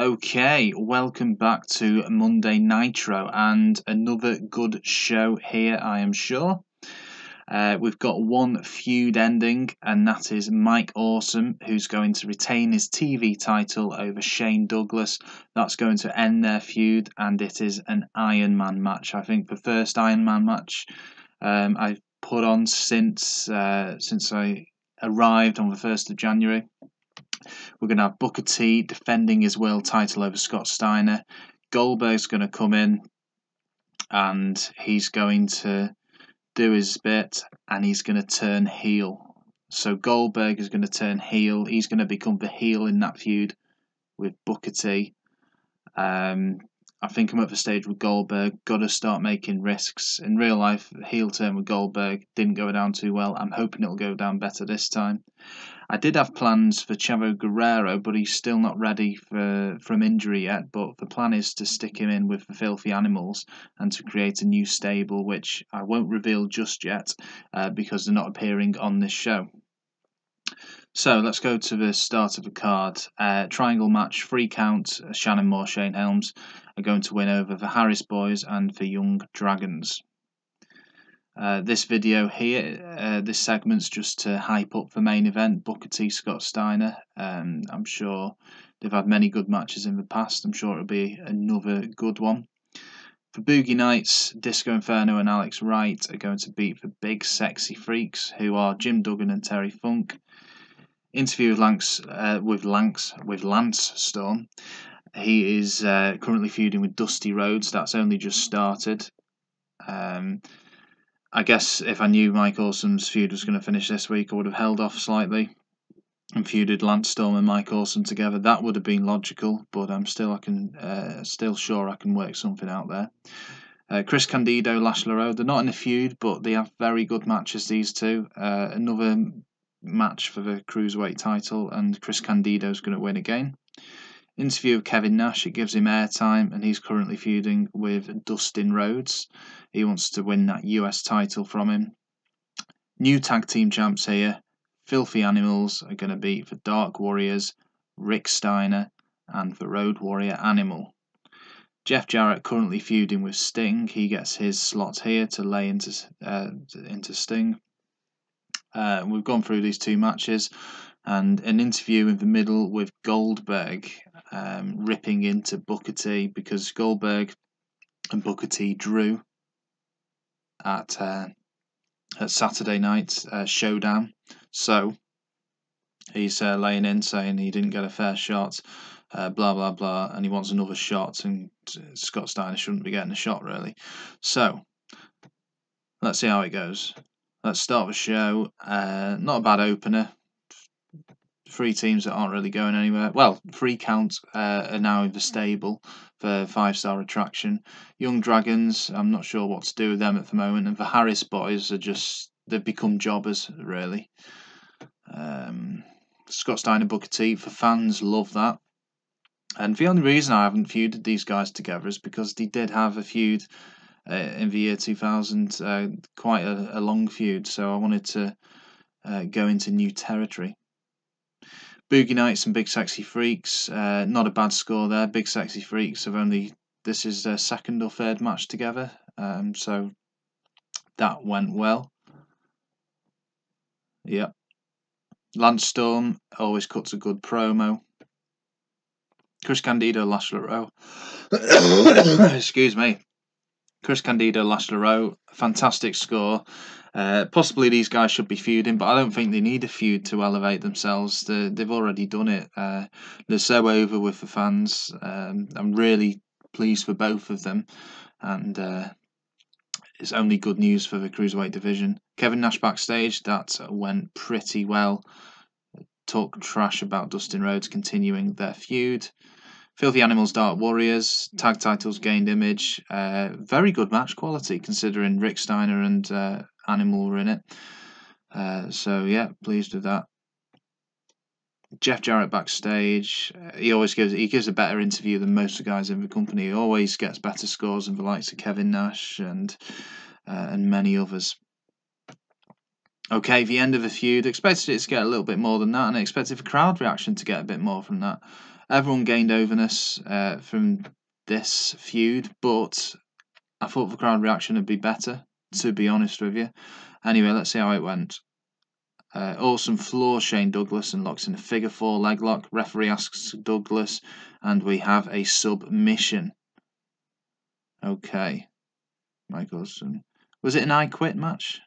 Okay, welcome back to Monday Nitro and another good show here, I am sure. We've got one feud ending, and that is Mike Awesome, who's going to retain his TV title over Shane Douglas. That's going to end their feud, and it is an Iron Man match. I think the first Iron Man match I've put on since I arrived on the 1st of January. We're going to have Booker T defending his world title over Scott Steiner. Goldberg's going to come in and he's going to do his bit and he's going to turn heel. So Goldberg is going to turn heel. He's going to become the heel in that feud with Booker T. I think I'm at the stage with Goldberg. Got to start making risks. In real life, the heel turn with Goldberg didn't go down too well. I'm hoping it'll go down better this time. I did have plans for Chavo Guerrero, but he's still not ready from injury yet. But the plan is to stick him in with the Filthy Animals and to create a new stable, which I won't reveal just yet because they're not appearing on this show. So let's go to the start of the card. Triangle match, 3 count. Shannon Moore, Shane Helms are going to win over the Harris Boys and the Young Dragons. This video here, this segment's just to hype up the main event, Booker T, Scott Steiner. I'm sure they've had many good matches in the past. I'm sure it'll be another good one. For Boogie Nights, Disco Inferno and Alex Wright are going to beat the Big Sexy Freaks, who are Jim Duggan and Terry Funk. Interview with Lance Storm. He is currently feuding with Dusty Rhodes. That's only just started. I guess if I knew Mike Awesome's feud was going to finish this week, I would have held off slightly and feuded Lance Storm and Mike Awesome together. That would have been logical, but I'm still sure I can work something out there. Chris Candido, Lash LeRoux, they're not in a feud, but they have very good matches, these two. Another match for the Cruiserweight title, and Chris Candido's going to win again. Interview of Kevin Nash, it gives him airtime, and he's currently feuding with Dustin Rhodes. He wants to win that US title from him. New tag team champs here. Filthy Animals are going to beat the Dark Warriors, Rick Steiner, and the Road Warrior Animal. Jeff Jarrett currently feuding with Sting. He gets his slot here to lay into Sting. We've gone through these two matches, and an interview in the middle with Goldberg ripping into Booker T, because Goldberg and Booker T drew at Saturday night's showdown. So he's laying in, saying he didn't get a fair shot, blah blah blah, and he wants another shot, and Scott Steiner shouldn't be getting a shot really. So let's see how it goes. Let's start the show. Not a bad opener. 3 teams that aren't really going anywhere. Well, 3 counts are now in the stable for 5-star attraction. Young Dragons, I'm not sure what to do with them at the moment. And the Harris Boys are they've become jobbers, really. Scott Steiner, Booker T, for fans, love that. And the only reason I haven't feuded these guys together is because they did have a feud in the year 2000, quite a long feud. So I wanted to go into new territory. Boogie Nights and Big Sexy Freaks, not a bad score there. Big Sexy Freaks this is their 2nd or 3rd match together, so that went well. Yep. Lance Storm always cuts a good promo. Chris Candido, Lash LeRoux. Excuse me. Chris Candido, Lash LeRoux, fantastic score. Possibly these guys should be feuding, but I don't think they need a feud to elevate themselves. They've already done it. They're so over with the fans. I'm really pleased for both of them, and it's only good news for the Cruiserweight division. Kevin Nash backstage, that went pretty well. Talk trash about Dustin Rhodes continuing their feud. Filthy Animals, Dark Warriors, tag titles gained image. Very good match quality considering Rick Steiner and Animal were in it. So yeah, pleased with that. Jeff Jarrett backstage. He gives a better interview than most of the guys in the company. He always gets better scores than the likes of Kevin Nash and many others. Okay, the end of the feud. Expected it to get a little bit more than that, and I expected the crowd reaction to get a bit more from that. Everyone gained overness from this feud, but I thought the crowd reaction would be better, to be honest with you. Anyway, let's see how it went. Awesome floor Shane Douglas and locks in a figure 4 leg lock. Referee asks Douglas, and we have a submission. Okay, Mike Awesome. Was it an I Quit match?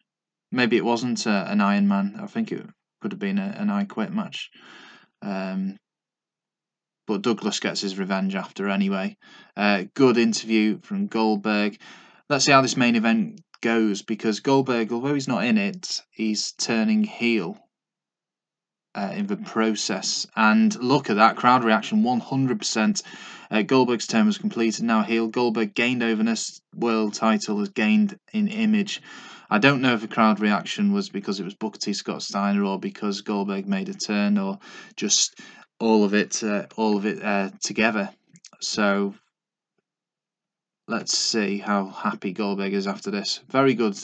Maybe it wasn't an Iron Man. I think it could have been an I Quit match. But Douglas gets his revenge after anyway. Good interview from Goldberg. Let's see how this main event goes, because Goldberg, although he's not in it, he's turning heel in the process. And look at that crowd reaction, 100%. Goldberg's turn was completed. Now heel. Goldberg gained overness. World title is gained in image. I don't know if the crowd reaction was because it was Booker T, Scott Steiner, or because Goldberg made a turn, or just all of it together. So let's see how happy Goldberg is after this. Very good,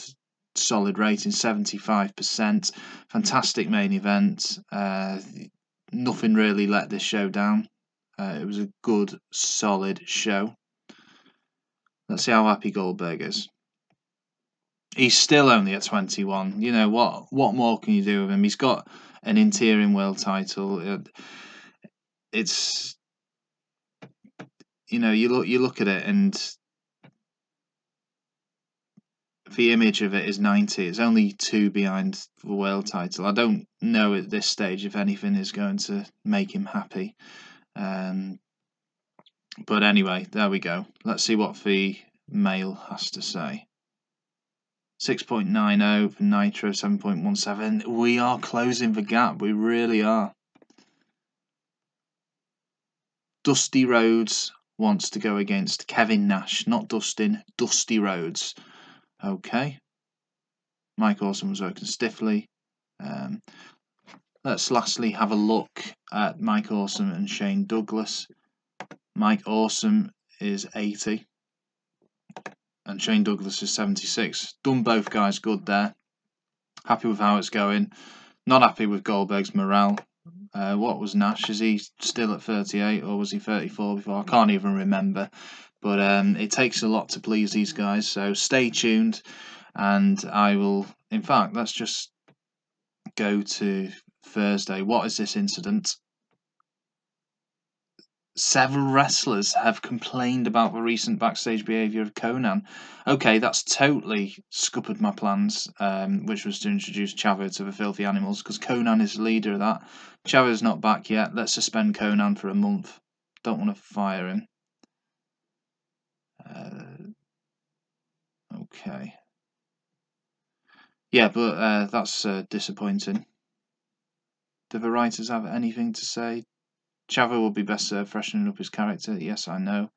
solid rating, 75%. Fantastic main event. Nothing really let this show down. It was a good, solid show. Let's see how happy Goldberg is. He's still only at 21. You know what more can you do with him? He's got an interim world title. It's, you know, you look at it, and the image of it is 90. It's only 2 behind the world title. I don't know at this stage if anything is going to make him happy. But anyway, there we go. Let's see what the male has to say. 6.90 for Nitro, 7.17. We are closing the gap. We really are. Dusty Rhodes wants to go against Kevin Nash. Not Dustin, Dusty Rhodes. Okay. Mike Awesome was working stiffly. Let's lastly have a look at Mike Awesome and Shane Douglas. Mike Awesome is 80. And Shane Douglas is 76. Done both guys good there. Happy with how it's going. Not happy with Goldberg's morale. What was Nash? Is he still at 38 or was he 34 before? I can't even remember. But it takes a lot to please these guys. So stay tuned. And I will... In fact, let's just go to Thursday. What is this incident? Several wrestlers have complained about the recent backstage behaviour of Conan. Okay, that's totally scuppered my plans, which was to introduce Chavo to the Filthy Animals, because Conan is the leader of that. Chavo's not back yet. Let's suspend Conan for a month. Don't want to fire him. Okay. Yeah, but that's disappointing. Do the writers have anything to say? Chavo will be best served freshening up his character. Yes, I know.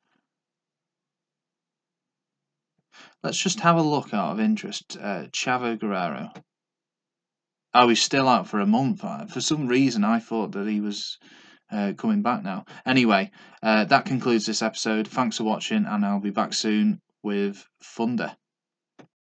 Let's just have a look out of interest. Chavo Guerrero. Oh, he's still out for a month. For some reason, I thought that he was coming back now. Anyway, that concludes this episode. Thanks for watching, and I'll be back soon with Thunder.